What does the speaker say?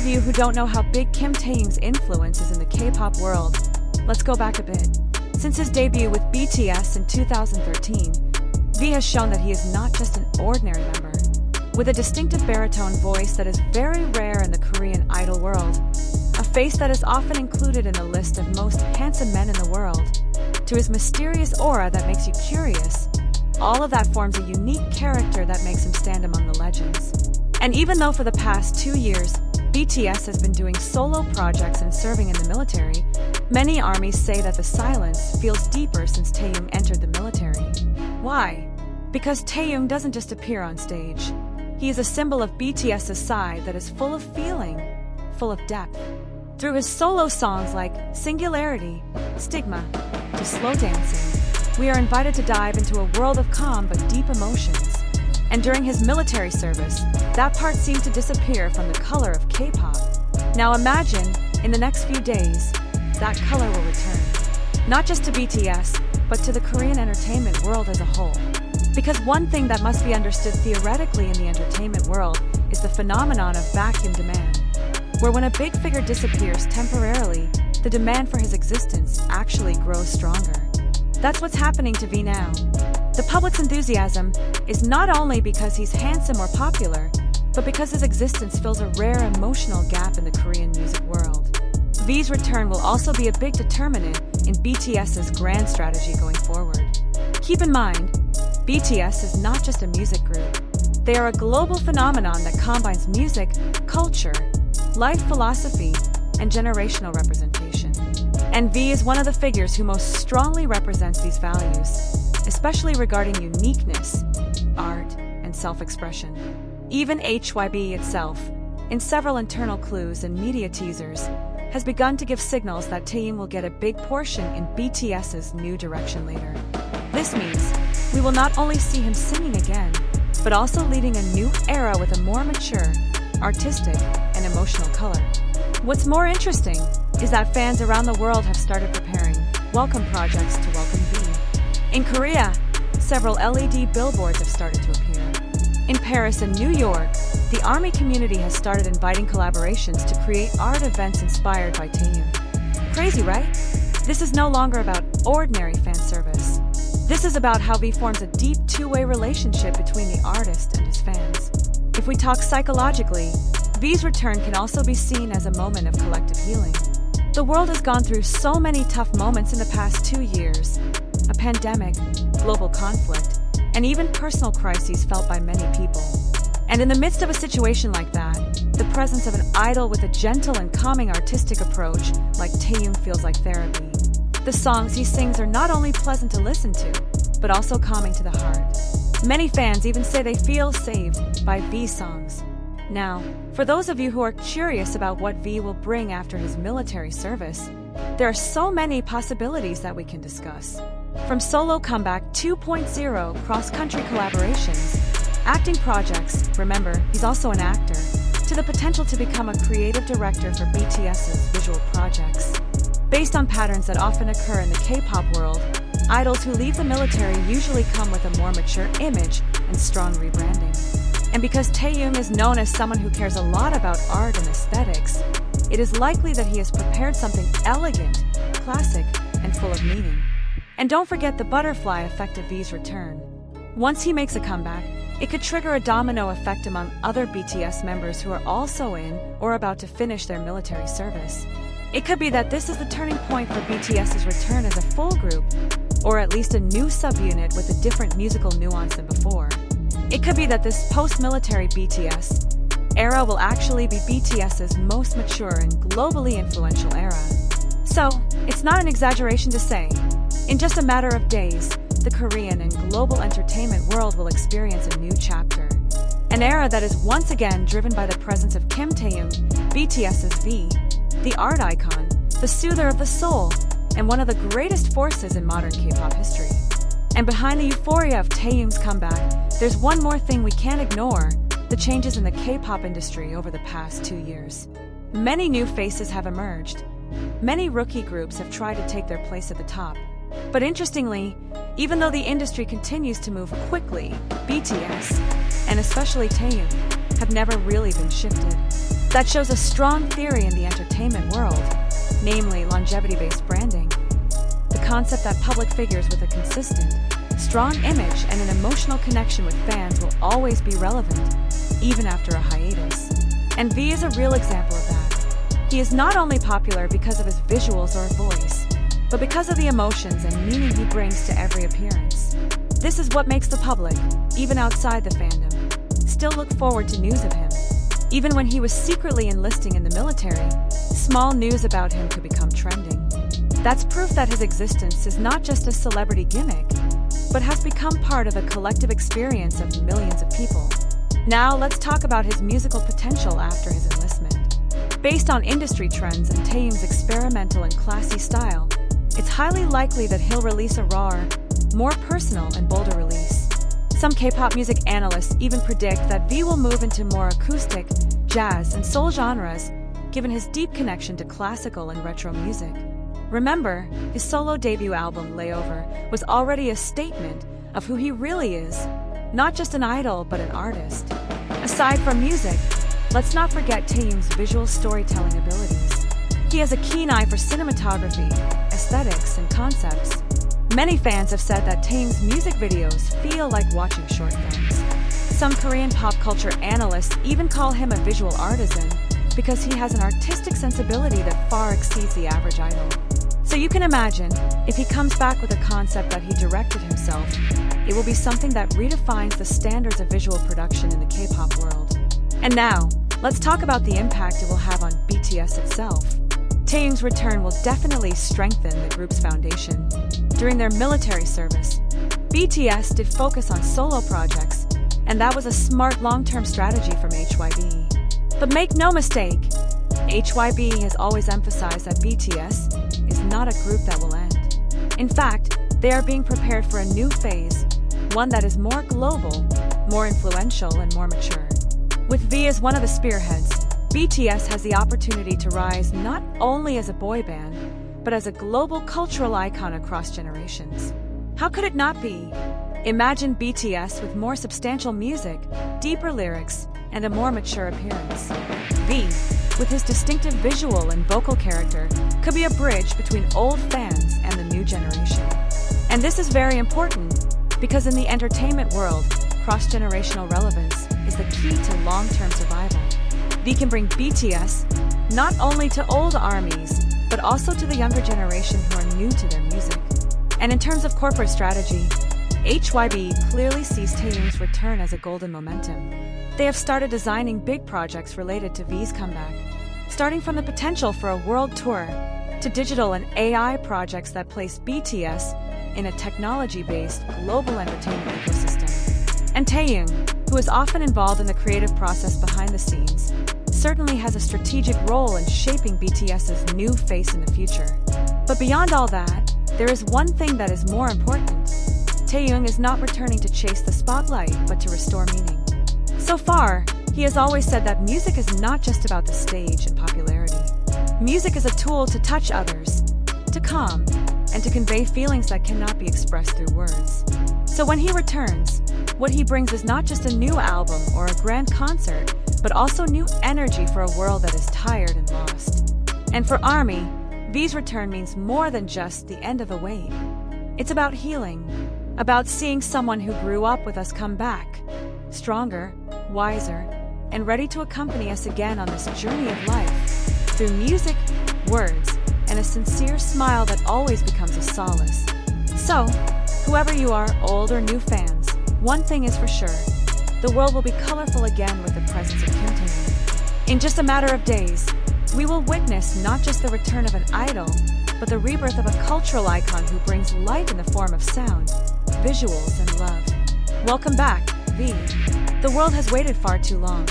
of you who don't know how big Kim Taehyung's influence is in the K-pop world, let's go back a bit. Since his debut with BTS in 2013, V has shown that he is not just an ordinary member. With a distinctive baritone voice that is very rare in the Korean idol world, a face that is often included in the list of most handsome men in the world, to his mysterious aura that makes you curious, all of that forms a unique character that makes him stand among the legends. And even though for the past 2 years, BTS has been doing solo projects and serving in the military, many armies say that the silence feels deeper since Taehyung entered the military. Why? Because Taehyung doesn't just appear on stage. He is a symbol of BTS's side that is full of feeling, full of depth. Through his solo songs like Singularity, Stigma, to Slow Dancing, we are invited to dive into a world of calm but deep emotions. And during his military service, that part seemed to disappear from the color of K-pop. Now imagine, in the next few days, that color will return. Not just to BTS, but to the Korean entertainment world as a whole. Because one thing that must be understood theoretically in the entertainment world is the phenomenon of vacuum demand, where when a big figure disappears temporarily, the demand for his existence actually grows stronger. That's what's happening to V now. The public's enthusiasm is not only because he's handsome or popular, but because his existence fills a rare emotional gap in the Korean music world. V's return will also be a big determinant in BTS's grand strategy going forward. Keep in mind, BTS is not just a music group. They are a global phenomenon that combines music, culture, life philosophy, and generational representation. And V is one of the figures who most strongly represents these values, especially regarding uniqueness, art, and self-expression. Even HYB itself, in several internal clues and media teasers, has begun to give signals that Taehyung will get a big portion in BTS's new direction later. This means we will not only see him singing again, but also leading a new era with a more mature, artistic, and emotional color. What's more interesting is that fans around the world have started preparing welcome projects to welcome V. In Korea, several LED billboards have started to appear. In Paris and New York, the ARMY community has started inviting collaborations to create art events inspired by Taehyung. Crazy, right? This is no longer about ordinary fan service. This is about how V forms a deep two-way relationship between the artist and his fans. If we talk psychologically, V's return can also be seen as a moment of collective healing. The world has gone through so many tough moments in the past 2 years. A pandemic, global conflict, and even personal crises felt by many people. And in the midst of a situation like that, the presence of an idol with a gentle and calming artistic approach like Taehyung feels like therapy. The songs he sings are not only pleasant to listen to, but also calming to the heart. Many fans even say they feel saved by V's songs. Now, for those of you who are curious about what V will bring after his military service, there are so many possibilities that we can discuss. From solo comeback 2.0 cross-country collaborations, acting projects, remember, he's also an actor, to the potential to become a creative director for BTS's visual projects. Based on patterns that often occur in the K-pop world, idols who leave the military usually come with a more mature image and strong rebranding. And because Taehyung is known as someone who cares a lot about art and aesthetics, it is likely that he has prepared something elegant, classic, and full of meaning. And don't forget the butterfly effect of V's return. Once he makes a comeback, it could trigger a domino effect among other BTS members who are also in or about to finish their military service. It could be that this is the turning point for BTS's return as a full group, or at least a new subunit with a different musical nuance than before. It could be that this post-military BTS era will actually be BTS's most mature and globally influential era. So, it's not an exaggeration to say, in just a matter of days, the Korean and global entertainment world will experience a new chapter. An era that is once again driven by the presence of Kim Taehyung, BTS's V, the art icon, the soother of the soul, and one of the greatest forces in modern K-pop history. And behind the euphoria of Taehyung's comeback, there's one more thing we can't ignore: the changes in the K-pop industry over the past 2 years. Many new faces have emerged. Many rookie groups have tried to take their place at the top. But interestingly, even though the industry continues to move quickly, BTS, and especially Taehyung, have never really been shifted. That shows a strong theory in the entertainment world, namely longevity-based branding. The concept that public figures with a consistent, strong image and an emotional connection with fans will always be relevant, even after a hiatus. And V is a real example of that. He is not only popular because of his visuals or voice, but because of the emotions and meaning he brings to every appearance. This is what makes the public, even outside the fandom, still look forward to news of him. Even when he was secretly enlisting in the military, small news about him could become trending. That's proof that his existence is not just a celebrity gimmick, but has become part of a collective experience of millions of people. Now let's talk about his musical potential after his enlistment. Based on industry trends and Taehyung's experimental and classy style, it's highly likely that he'll release a rawer, more personal and bolder release. Some K-pop music analysts even predict that V will move into more acoustic, jazz, and soul genres, given his deep connection to classical and retro music. Remember, his solo debut album, Layover, was already a statement of who he really is, not just an idol, but an artist. Aside from music, let's not forget Taehyung's visual storytelling abilities. He has a keen eye for cinematography, aesthetics, and concepts. Many fans have said that Taehyung's music videos feel like watching short films. Some Korean pop culture analysts even call him a visual artisan because he has an artistic sensibility that far exceeds the average idol. So you can imagine, if he comes back with a concept that he directed himself, it will be something that redefines the standards of visual production in the K-pop world. And now, let's talk about the impact it will have on BTS itself. Taehyung's return will definitely strengthen the group's foundation. During their military service, BTS did focus on solo projects, and that was a smart long-term strategy from HYB. But make no mistake, HYB has always emphasized that BTS is not a group that will end. In fact, they are being prepared for a new phase, one that is more global, more influential, and more mature. With V as one of the spearheads, BTS has the opportunity to rise not only as a boy band, but as a global cultural icon across generations. How could it not be? Imagine BTS with more substantial music, deeper lyrics, and a more mature appearance. V, with his distinctive visual and vocal character, could be a bridge between old fans and the new generation. And this is very important, because in the entertainment world, cross-generational relevance is the key to long-term survival. V can bring BTS not only to old armies, but also to the younger generation who are new to their music. And in terms of corporate strategy, HYB clearly sees Taehyung's return as a golden momentum. They have started designing big projects related to V's comeback, starting from the potential for a world tour to digital and AI projects that place BTS in a technology-based global entertainment ecosystem. And Taehyung, who is often involved in the creative process behind the scenes, certainly has a strategic role in shaping BTS's new face in the future. But beyond all that, there is one thing that is more important. Taehyung is not returning to chase the spotlight, but to restore meaning. So far, he has always said that music is not just about the stage and popularity. Music is a tool to touch others, to calm, and to convey feelings that cannot be expressed through words. So when he returns, what he brings is not just a new album or a grand concert, but also new energy for a world that is tired and lost. And for ARMY, V's return means more than just the end of a wave. It's about healing, about seeing someone who grew up with us come back, stronger, wiser, and ready to accompany us again on this journey of life, through music, words, and a sincere smile that always becomes a solace. So, whoever you are, old or new fans, one thing is for sure, the world will be colorful again with the presence of Kim Taehyung. In just a matter of days, we will witness not just the return of an idol, but the rebirth of a cultural icon who brings light in the form of sound, visuals, and love. Welcome back, V. The world has waited far too long.